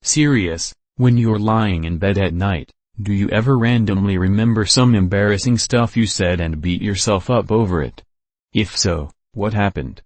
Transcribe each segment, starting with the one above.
Serious, when you're lying in bed at night, do you ever randomly remember some embarrassing stuff you said and beat yourself up over it? If so, what happened?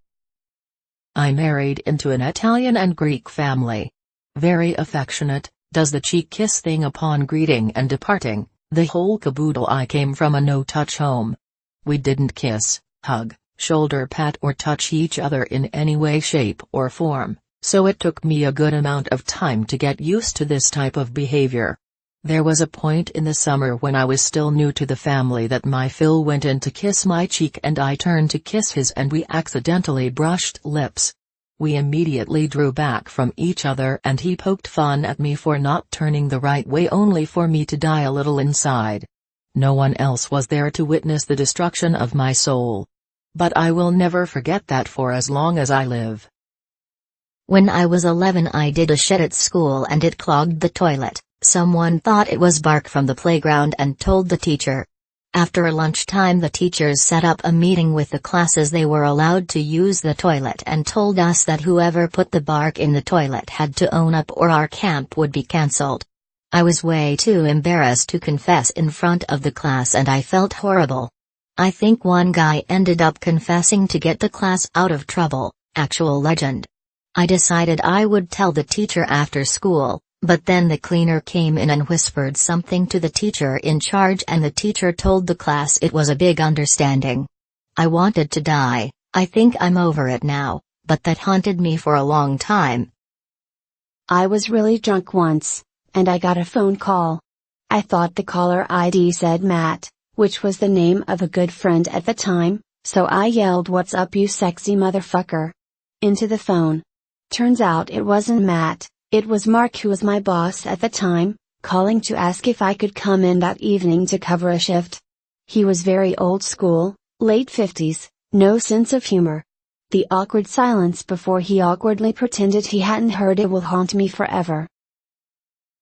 I married into an Italian and Greek family. Very affectionate, does the cheek kiss thing upon greeting and departing, the whole caboodle. I came from a no-touch home. We didn't kiss, hug, shoulder pat or touch each other in any way, shape or form, so it took me a good amount of time to get used to this type of behavior. There was a point in the summer when I was still new to the family that my Phil went in to kiss my cheek and I turned to kiss his and we accidentally brushed lips. We immediately drew back from each other and he poked fun at me for not turning the right way, only for me to die a little inside. No one else was there to witness the destruction of my soul. But I will never forget that for as long as I live. When I was 11, I did a shit at school and it clogged the toilet. Someone thought it was bark from the playground and told the teacher. After lunchtime, the teachers set up a meeting with the classes they were allowed to use the toilet and told us that whoever put the bark in the toilet had to own up or our camp would be cancelled. I was way too embarrassed to confess in front of the class and I felt horrible. I think one guy ended up confessing to get the class out of trouble, actual legend. I decided I would tell the teacher after school. But then the cleaner came in and whispered something to the teacher in charge and the teacher told the class it was a big understanding. I wanted to die. I think I'm over it now, but that haunted me for a long time. I was really drunk once, and I got a phone call. I thought the caller ID said Matt, which was the name of a good friend at the time, so I yelled, "What's up, you sexy motherfucker?" into the phone. Turns out it wasn't Matt. It was Mark, who was my boss at the time, calling to ask if I could come in that evening to cover a shift. He was very old school, late 50s, no sense of humor. The awkward silence before he awkwardly pretended he hadn't heard it will haunt me forever.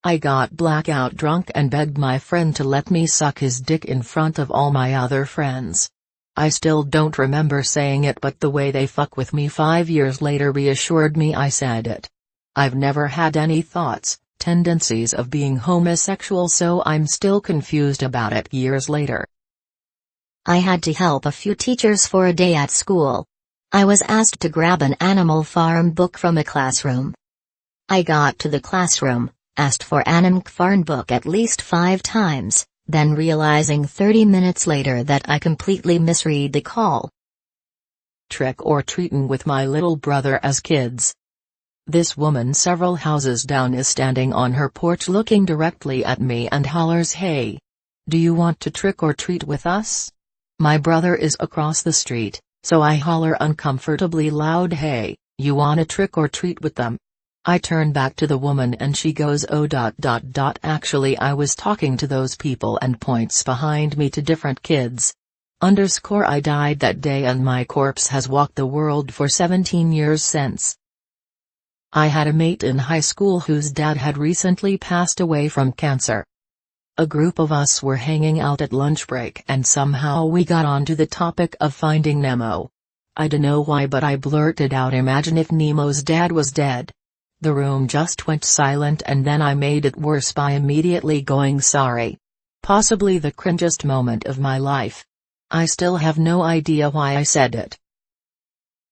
I got blackout drunk and begged my friend to let me suck his dick in front of all my other friends. I still don't remember saying it, but the way they fuck with me 5 years later reassured me I said it. I've never had any thoughts, tendencies of being homosexual, so I'm still confused about it years later. I had to help a few teachers for a day at school. I was asked to grab an Animal Farm book from a classroom. I got to the classroom, asked for an McFarnbook at least 5 times, then realizing 30 minutes later that I completely misread the call. Trick or treating with my little brother as kids. This woman several houses down is standing on her porch looking directly at me and hollers, "Hey! Do you want to trick or treat with us?" My brother is across the street, so I holler uncomfortably loud, "Hey, you wanna trick or treat with them?" I turn back to the woman and she goes, "Oh. Actually I was talking to those people," and points behind me to different kids. I died that day and my corpse has walked the world for 17 years since. I had a mate in high school whose dad had recently passed away from cancer. A group of us were hanging out at lunch break and somehow we got onto the topic of Finding Nemo. I dunno why, but I blurted out, "Imagine if Nemo's dad was dead." The room just went silent and then I made it worse by immediately going sorry. Possibly the cringiest moment of my life. I still have no idea why I said it.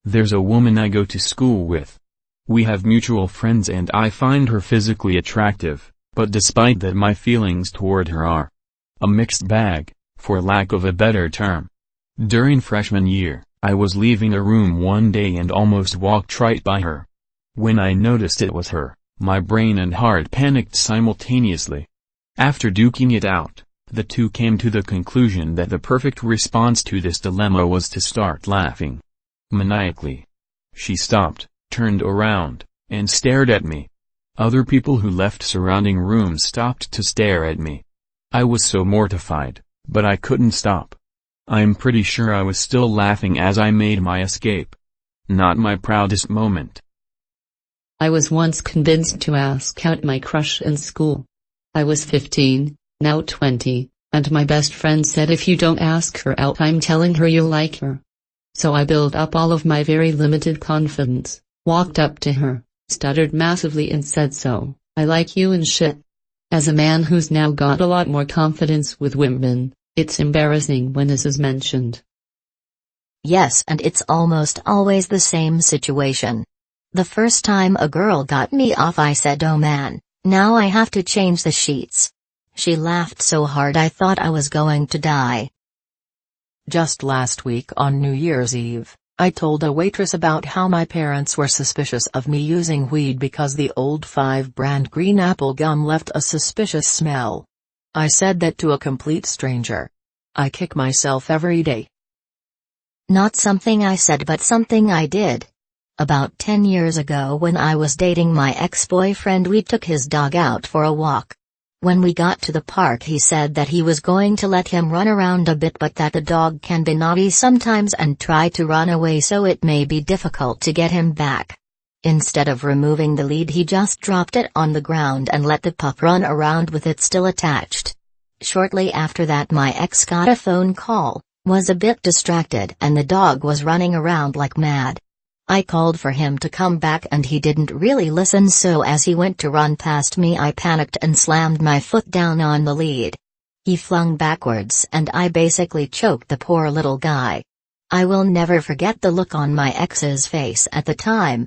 There's a woman I go to school with. We have mutual friends and I find her physically attractive, but despite that my feelings toward her are a mixed bag, for lack of a better term. During freshman year, I was leaving a room one day and almost walked right by her. When I noticed it was her, my brain and heart panicked simultaneously. After duking it out, the two came to the conclusion that the perfect response to this dilemma was to start laughing maniacally. She stopped, turned around, and stared at me. Other people who left surrounding rooms stopped to stare at me. I was so mortified, but I couldn't stop. I'm pretty sure I was still laughing as I made my escape. Not my proudest moment. I was once convinced to ask out my crush in school. I was 15, now 20, and my best friend said, "If you don't ask her out, I'm telling her you like her." So I built up all of my very limited confidence, walked up to her, stuttered massively and said so, I like you and shit. As a man who's now got a lot more confidence with women, it's embarrassing when this is mentioned. Yes, and it's almost always the same situation. The first time a girl got me off I said, "Oh man, now I have to change the sheets." She laughed so hard I thought I was going to die. Just last week on New Year's Eve, I told a waitress about how my parents were suspicious of me using weed because the old 5 brand green apple gum left a suspicious smell. I said that to a complete stranger. I kick myself every day. Not something I said but something I did. About 10 years ago when I was dating my ex-boyfriend, we took his dog out for a walk. When we got to the park he said that he was going to let him run around a bit but that the dog can be naughty sometimes and try to run away, so it may be difficult to get him back. Instead of removing the lead he just dropped it on the ground and let the pup run around with it still attached. Shortly after that my ex got a phone call, was a bit distracted and the dog was running around like mad. I called for him to come back and he didn't really listen, so as he went to run past me I panicked and slammed my foot down on the lead. He flung backwards and I basically choked the poor little guy. I will never forget the look on my ex's face at the time.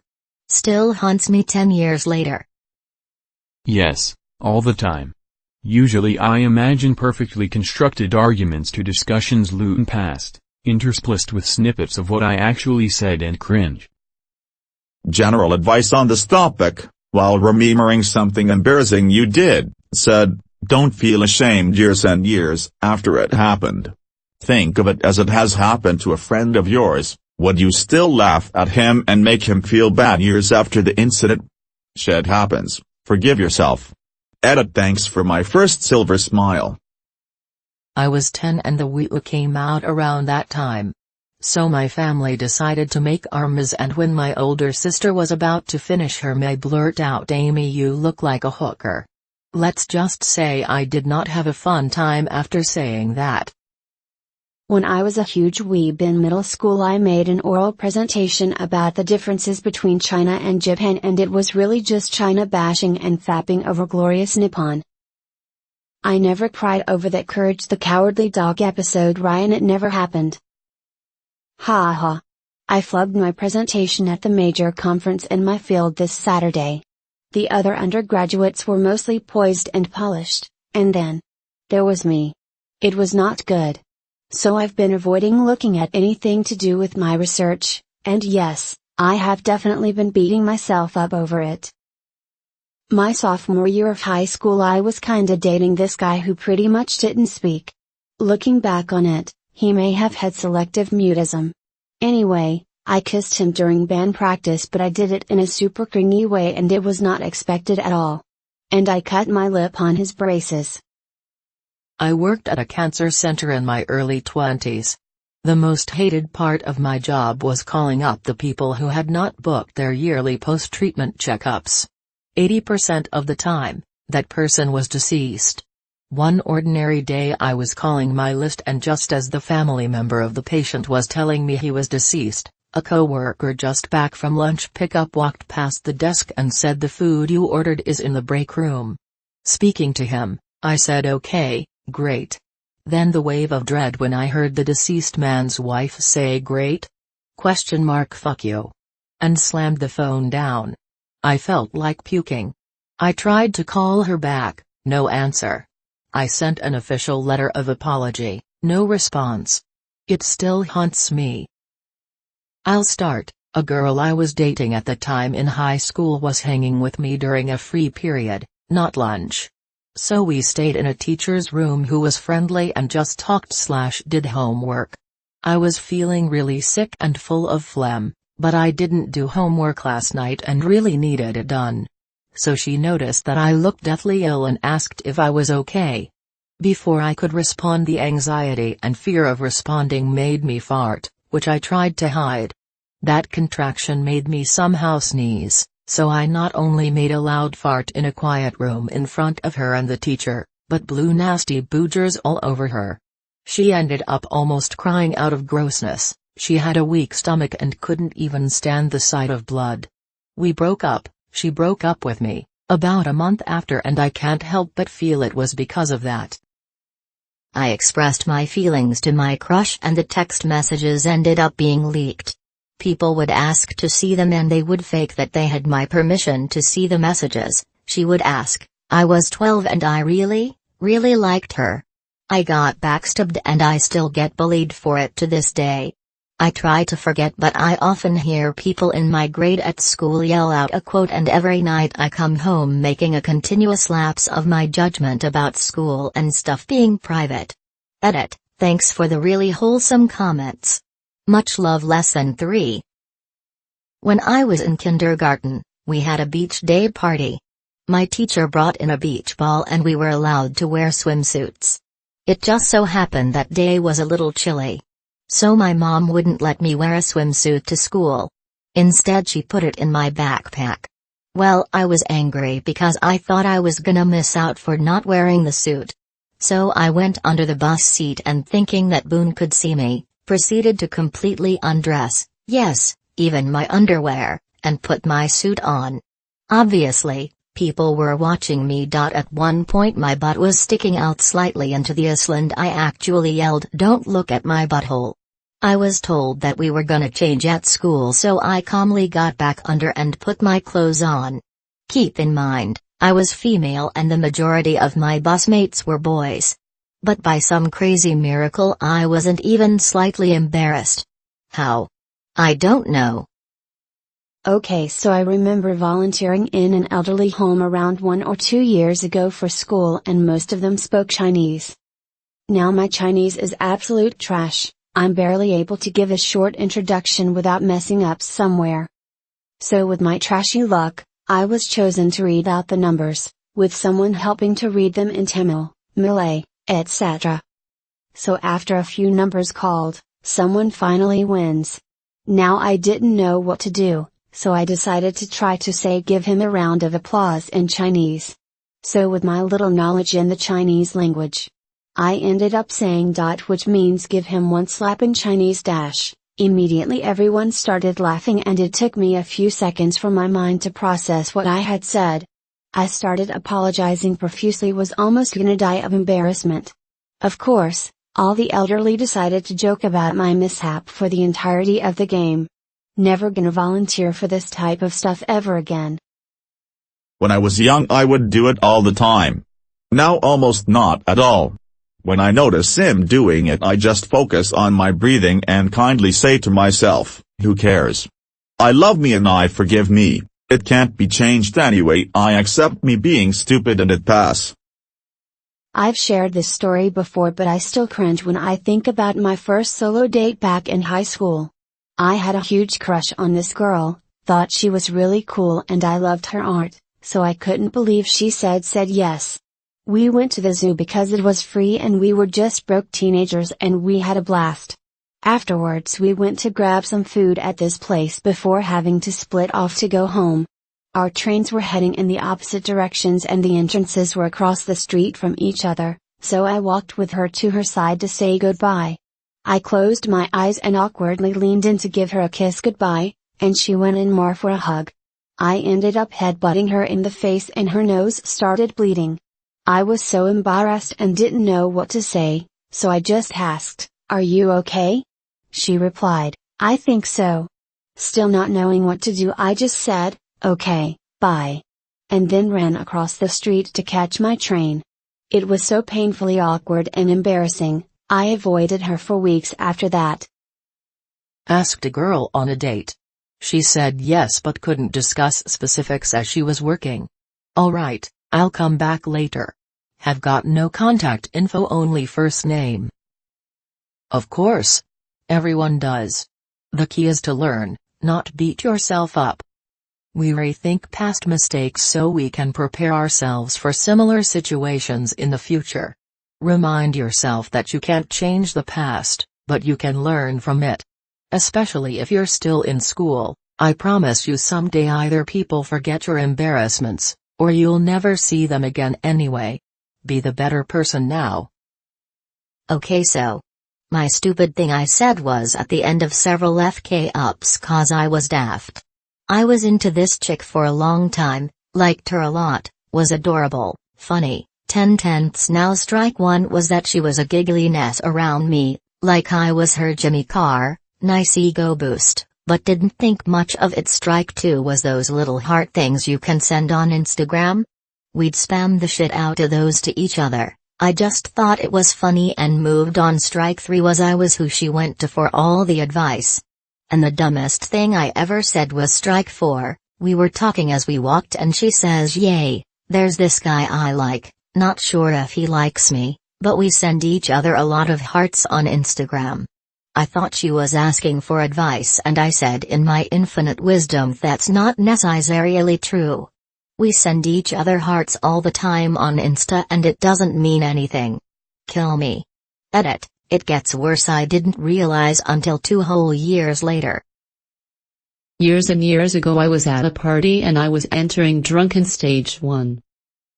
Still haunts me 10 years later. Yes, all the time. Usually I imagine perfectly constructed arguments to discussions looped past, interspliced with snippets of what I actually said and cringe. General advice on this topic: while remembering something embarrassing you did, said, don't feel ashamed years and years after it happened. Think of it as it has happened to a friend of yours. Would you still laugh at him and make him feel bad years after the incident? Shit happens, forgive yourself. Edit. Thanks for my first silver smile. I was 10 and the wee came out around that time. So my family decided to make armies, and when my older sister was about to finish her may blurt out, "Amy, you look like a hooker." Let's just say I did not have a fun time after saying that. When I was a huge weeb in middle school I made an oral presentation about the differences between China and Japan, and it was really just China bashing and fapping over glorious Nippon. I never cried over that Courage the Cowardly Dog episode, Ryan, it never happened. Ha ha. I flubbed my presentation at the major conference in my field this Saturday. The other undergraduates were mostly poised and polished, and then there was me. It was not good. So I've been avoiding looking at anything to do with my research, and yes, I have definitely been beating myself up over it. My sophomore year of high school I was kinda dating this guy who pretty much didn't speak. Looking back on it, he may have had selective mutism. Anyway, I kissed him during band practice, but I did it in a super cringy way and it was not expected at all. And I cut my lip on his braces. I worked at a cancer center in my early 20s. The most hated part of my job was calling up the people who had not booked their yearly post-treatment checkups. 80% of the time, that person was deceased. One ordinary day I was calling my list, and just as the family member of the patient was telling me he was deceased, a coworker just back from lunch pickup walked past the desk and said, "The food you ordered is in the break room." Speaking to him, I said, "Okay, great." Then the wave of dread when I heard the deceased man's wife say, "Great? Fuck you." And slammed the phone down. I felt like puking. I tried to call her back, no answer. I sent an official letter of apology, no response. It still haunts me. I'll start. A girl I was dating at the time in high school was hanging with me during a free period, not lunch. So we stayed in a teacher's room who was friendly and just talked/did homework. I was feeling really sick and full of phlegm, but I didn't do homework last night and really needed it done. So she noticed that I looked deathly ill and asked if I was okay. Before I could respond, the anxiety and fear of responding made me fart, which I tried to hide. That contraction made me somehow sneeze, so I not only made a loud fart in a quiet room in front of her and the teacher, but blew nasty boogers all over her. She ended up almost crying out of grossness. She had a weak stomach and couldn't even stand the sight of blood. We broke up, she broke up with me, About a month after, and I can't help but feel it was because of that. I expressed my feelings to my crush and the text messages ended up being leaked. People would ask to see them and they would fake that they had my permission to see the messages. She would ask, I was 12 and I really liked her. I got backstabbed and I still get bullied for it to this day. I try to forget, but I often hear people in my grade at school yell out a quote, and every night I come home making a continuous lapse of my judgment about school and stuff being private. Edit, thanks for the really wholesome comments. Much love. Lesson 3. When I was in kindergarten, we had a beach day party. My teacher brought in a beach ball and we were allowed to wear swimsuits. It just so happened that day was a little chilly. So my mom wouldn't let me wear a swimsuit to school. Instead she put it in my backpack. Well, I was angry because I thought I was gonna miss out for not wearing the suit. So I went under the bus seat and, thinking that Boone could see me, proceeded to completely undress, yes, even my underwear, and put my suit on. Obviously, people were watching me. At one point my butt was sticking out slightly into the island. I actually yelled, "Don't look at my butthole." I was told that we were gonna change at school, so I calmly got back under and put my clothes on. Keep in mind, I was female and the majority of my busmates were boys. But by some crazy miracle I wasn't even slightly embarrassed. How? I don't know. Okay, so I remember volunteering in an elderly home around 1 or 2 years ago for school, and most of them spoke Chinese. Now my Chinese is absolute trash. I'm barely able to give a short introduction without messing up somewhere. So with my trashy luck, I was chosen to read out the numbers, with someone helping to read them in Tamil, Malay, etc. So after a few numbers called, someone finally wins. Now I didn't know what to do, so I decided to try to say give him a round of applause in Chinese. So with my little knowledge in the Chinese language, I ended up saying dot, which means give him one slap in Chinese dash. Immediately everyone started laughing and it took me a few seconds for my mind to process what I had said. I started apologizing profusely, was almost gonna die of embarrassment. Of course, all the elderly decided to joke about my mishap for the entirety of the game. Never gonna volunteer for this type of stuff ever again. When I was young I would do it all the time. Now almost not at all. When I notice him doing it I just focus on my breathing and kindly say to myself, who cares? I love me and I forgive me, it can't be changed anyway. I accept me being stupid and it pass. I've shared this story before, but I still cringe when I think about my first solo date back in high school. I had a huge crush on this girl, thought she was really cool and I loved her art, so I couldn't believe she said yes. We went to the zoo because it was free and we were just broke teenagers and we had a blast. Afterwards we went to grab some food at this place before having to split off to go home. Our trains were heading in the opposite directions and the entrances were across the street from each other, so I walked with her to her side to say goodbye. I closed my eyes and awkwardly leaned in to give her a kiss goodbye, and she went in more for a hug. I ended up headbutting her in the face and her nose started bleeding. I was so embarrassed and didn't know what to say, so I just asked, "Are you okay?" She replied, "I think so." Still not knowing what to do I just said, "Okay, bye." And then ran across the street to catch my train. It was so painfully awkward and embarrassing, I avoided her for weeks after that. Asked a girl on a date. She said yes but couldn't discuss specifics as she was working. Alright, I'll come back later. Have got no contact info, only first name. Of course. Everyone does. The key is to learn, not beat yourself up. We rethink past mistakes so we can prepare ourselves for similar situations in the future. Remind yourself that you can't change the past, but you can learn from it. Especially if you're still in school, I promise you someday either people forget your embarrassments, or you'll never see them again anyway. Be the better person now. Okay, so my stupid thing I said was at the end of several FK ups cause I was daft. I was into this chick for a long time, Liked her a lot, was adorable, funny. 10/10. Now strike one was that she was a giggliness around me, like I was her Jimmy Carr, nice ego boost, but didn't think much of it. Strike two was those little heart things you can send on Instagram. We'd spam the shit out of those to each other. I just thought it was funny and moved on. Strike three was I was who she went to for all the advice. And the dumbest thing I ever said was strike four. We were talking as we walked and she says, "Yay, there's this guy I like, not sure if he likes me, but we send each other a lot of hearts on Instagram." I thought she was asking for advice and I said in my infinite wisdom that's not necessarily true. We send each other hearts all the time on Insta and it doesn't mean anything. Kill me. Edit. It gets worse. I didn't realize until 2 whole years later. Years and years ago I was at a party and I was entering drunken stage 1.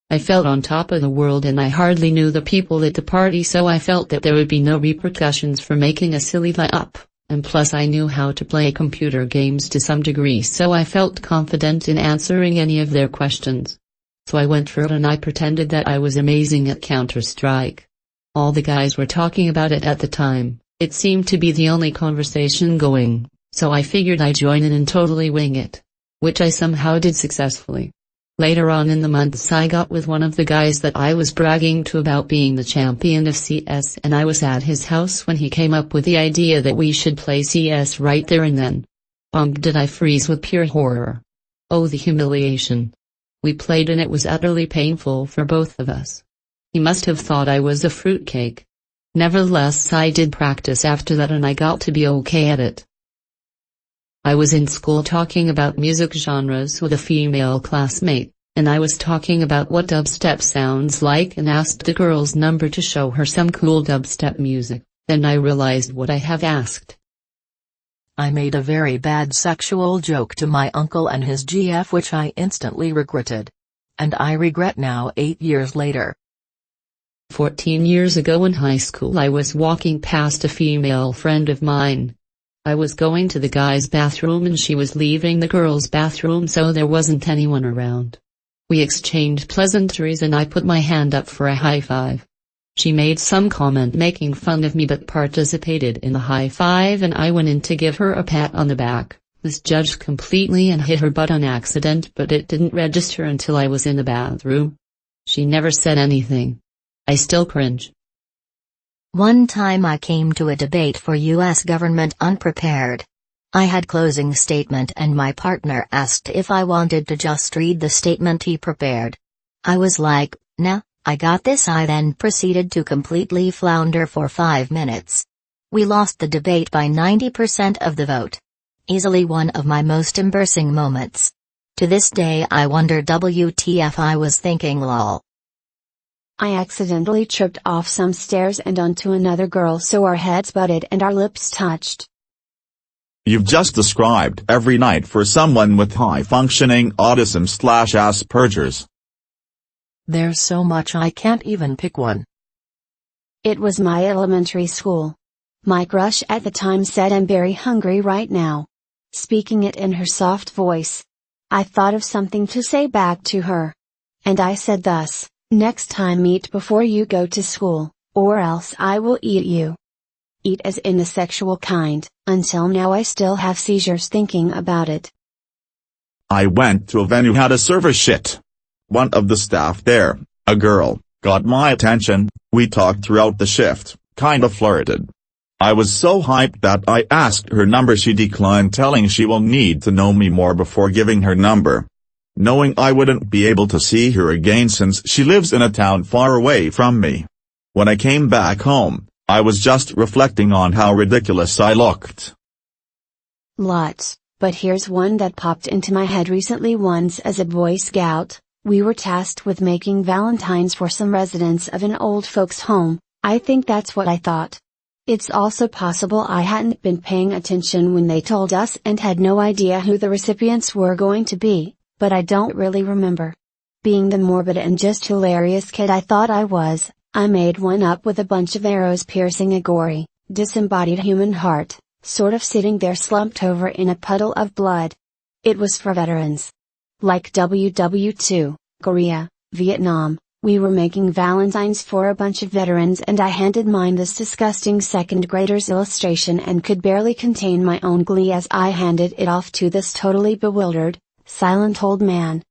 I felt on top of the world and I hardly knew the people at the party, so I felt that there would be no repercussions for making a silly lie-up, and plus I knew how to play computer games to some degree, so I felt confident in answering any of their questions. So I went for it and I pretended that I was amazing at Counter-Strike. All the guys were talking about it at the time, it seemed to be the only conversation going, so I figured I'd join in and totally wing it. Which I somehow did successfully. Later on in the months I got with one of the guys that I was bragging to about being the champion of CS, and I was at his house when he came up with the idea that we should play CS right there and then. Did I freeze with pure horror. Oh, the humiliation. We played and it was utterly painful for both of us. He must have thought I was a fruitcake. Nevertheless I did practice after that and I got to be okay at it. I was in school talking about music genres with a female classmate, and I was talking about what dubstep sounds like and asked the girl's number to show her some cool dubstep music. Then I realized what I have asked. I made a very bad sexual joke to my uncle and his GF which I instantly regretted. And I regret now 8 years later. 14 years ago in high school I was walking past a female friend of mine. I was going to the guy's bathroom and she was leaving the girl's bathroom, so there wasn't anyone around. We exchanged pleasantries and I put my hand up for a high five. She made some comment making fun of me but participated in the high five and I went in to give her a pat on the back, misjudged completely and hit her butt on accident, but it didn't register until I was in the bathroom. She never said anything. I still cringe. One time I came to a debate for US government unprepared. I had closing statement and my partner asked if I wanted to just read the statement he prepared. I was like, nah, I got this. I then proceeded to completely flounder for 5 minutes. We lost the debate by 90% of the vote. Easily one of my most embarrassing moments. To this day I wonder WTF I was thinking. Lol. I accidentally tripped off some stairs and onto another girl, so our heads butted and our lips touched. You've just described every night for someone with high-functioning autism/Asperger's. There's so much I can't even pick one. It was my elementary school. My crush at the time said, "I'm very hungry right now." Speaking it in her soft voice. I thought of something to say back to her. And I said thus, "Next time eat before you go to school, or else I will eat you." Eat as in the sexual kind. Until now I still have seizures thinking about it. I went to a venue, had a server shit. One of the staff there, a girl, got my attention. We talked throughout the shift, kinda flirted. I was so hyped that I asked her number. She declined, telling she will need to know me more before giving her number. Knowing I wouldn't be able to see her again since she lives in a town far away from me. When I came back home, I was just reflecting on how ridiculous I looked. Lots, but here's one that popped into my head recently. Once as a Boy Scout, we were tasked with making valentines for some residents of an old folks' home. I think that's what I thought. It's also possible I hadn't been paying attention when they told us and had no idea who the recipients were going to be, but I don't really remember. Being the morbid and just hilarious kid I thought I was, I made one up with a bunch of arrows piercing a gory, disembodied human heart, sort of sitting there slumped over in a puddle of blood. It was for veterans. like WW2, Korea, Vietnam. We were making Valentines for a bunch of veterans and I handed mine this disgusting second grader's illustration and could barely contain my own glee as I handed it off to this totally bewildered, silent old man.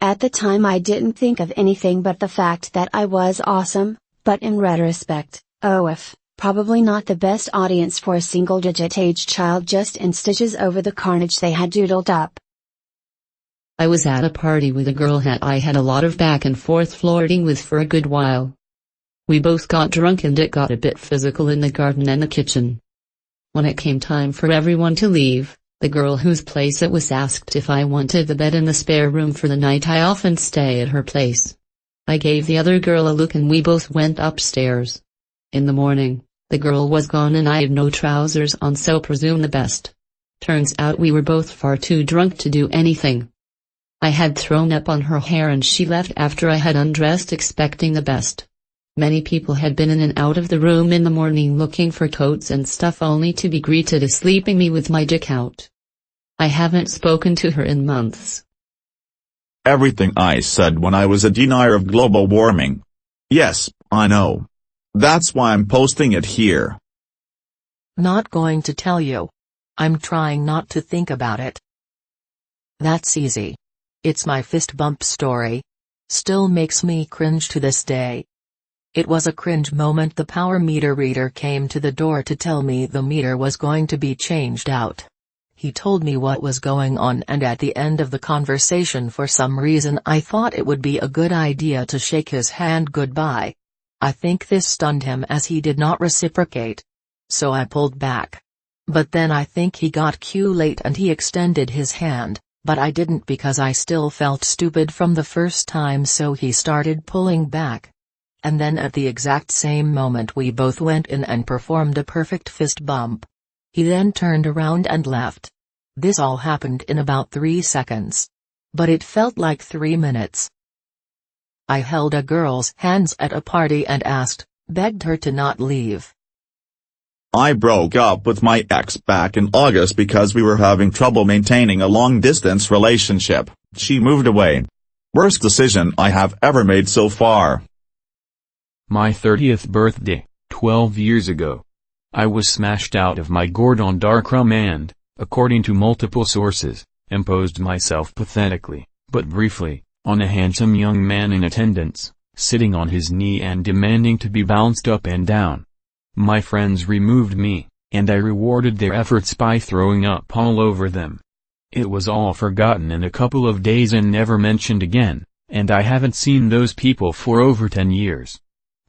At the time I didn't think of anything but the fact that I was awesome, but in retrospect, probably not the best audience for a single-digit age child just in stitches over the carnage they had doodled up. I was at a party with a girl that I had a lot of back and forth flirting with for a good while. We both got drunk and it got a bit physical in the garden and the kitchen. When it came time for everyone to leave, the girl whose place it was asked if I wanted the bed in the spare room for the night. I often stay at her place. I gave the other girl a look and we both went upstairs. In the morning, the girl was gone and I had no trousers on, so presume the best. Turns out we were both far too drunk to do anything. I had thrown up on her hair and she left after I had undressed expecting the best. Many people had been in and out of the room in the morning looking for coats and stuff only to be greeted as sleeping me with my dick out. I haven't spoken to her in months. Everything I said when I was a denier of global warming. Yes, I know. That's why I'm posting it here. Not going to tell you. I'm trying not to think about it. That's easy. It's my fist bump story. Still makes me cringe to this day. It was a cringe moment. The power meter reader came to the door to tell me the meter was going to be changed out. He told me what was going on, and at the end of the conversation for some reason I thought it would be a good idea to shake his hand goodbye. I think this stunned him as he did not reciprocate. So I pulled back. But then I think he got cue late and he extended his hand. But I didn't because I still felt stupid from the first time, so he started pulling back. And then at the exact same moment we both went in and performed a perfect fist bump. He then turned around and left. This all happened in about 3 seconds. But it felt like 3 minutes. I held a girl's hands at a party and begged her to not leave. I broke up with my ex back in August because we were having trouble maintaining a long-distance relationship. She moved away. Worst decision I have ever made so far. My 30th birthday, 12 years ago. I was smashed out of my gourd darkroom and, according to multiple sources, imposed myself pathetically, but briefly, on a handsome young man in attendance, sitting on his knee and demanding to be bounced up and down. My friends removed me, and I rewarded their efforts by throwing up all over them. It was all forgotten in a couple of days and never mentioned again, and I haven't seen those people for over 10 years.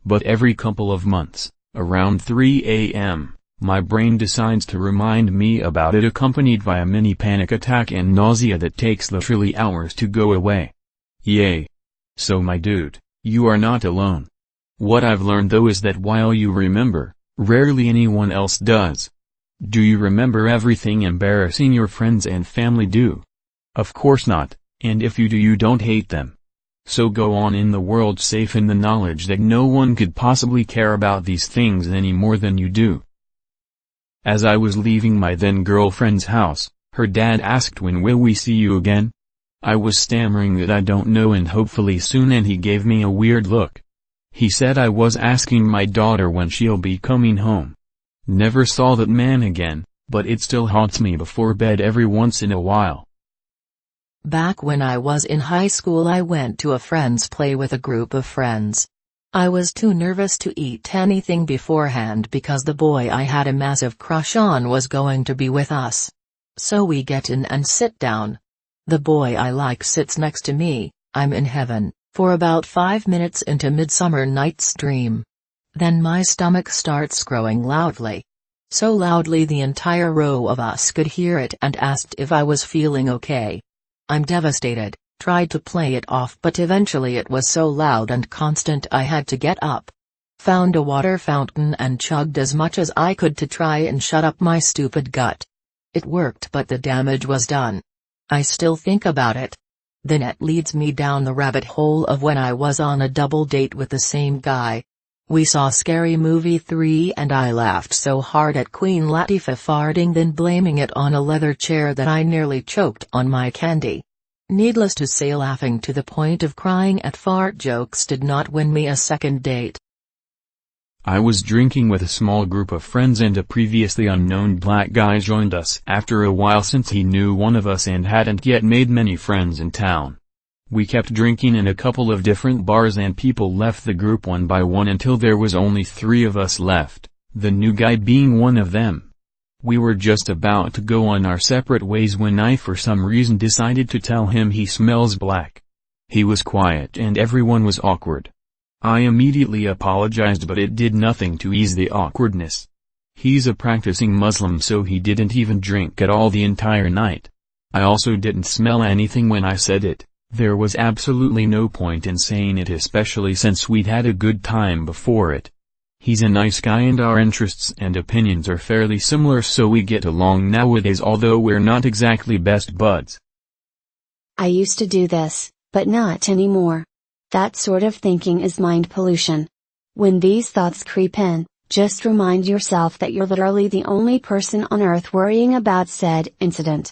But every couple of months, around 3 a.m., my brain decides to remind me about it, accompanied by a mini panic attack and nausea that takes literally hours to go away. Yay. So my dude, you are not alone. What I've learned though is that while you remember, rarely anyone else does. Do you remember everything embarrassing your friends and family do? Of course not, and if you do, you don't hate them. So go on in the world safe in the knowledge that no one could possibly care about these things any more than you do. As I was leaving my then girlfriend's house, her dad asked, "When will we see you again?" I was stammering that I don't know and hopefully soon, and he gave me a weird look. He said I was asking my daughter when she'll be coming home. Never saw that man again, but it still haunts me before bed every once in a while. Back when I was in high school, I went to a friend's play with a group of friends. I was too nervous to eat anything beforehand because the boy I had a massive crush on was going to be with us. So we get in and sit down. The boy I like sits next to me. I'm in heaven, for about 5 minutes into Midsummer Night's Dream. Then my stomach starts growling loudly. So loudly the entire row of us could hear it, and asked if I was feeling okay. I'm devastated, tried to play it off, but eventually it was so loud and constant I had to get up. Found a water fountain and chugged as much as I could to try and shut up my stupid gut. It worked, but the damage was done. I still think about it. Then it leads me down the rabbit hole of when I was on a double date with the same guy. We saw Scary Movie 3 and I laughed so hard at Queen Latifah farting, then blaming it on a leather chair, that I nearly choked on my candy. Needless to say, laughing to the point of crying at fart jokes did not win me a second date. I was drinking with a small group of friends and a previously unknown black guy joined us after a while since he knew one of us and hadn't yet made many friends in town. We kept drinking in a couple of different bars and people left the group one by one until there was only 3 of us left, the new guy being one of them. We were just about to go on our separate ways when I for some reason decided to tell him he smells black. He was quiet and everyone was awkward. I immediately apologized, but it did nothing to ease the awkwardness. He's a practicing Muslim, so he didn't even drink at all the entire night. I also didn't smell anything when I said it. There was absolutely no point in saying it, especially since we'd had a good time before it. He's a nice guy and our interests and opinions are fairly similar, so we get along nowadays, although we're not exactly best buds. I used to do this, but not anymore. That sort of thinking is mind pollution. When these thoughts creep in, just remind yourself that you're literally the only person on earth worrying about said incident.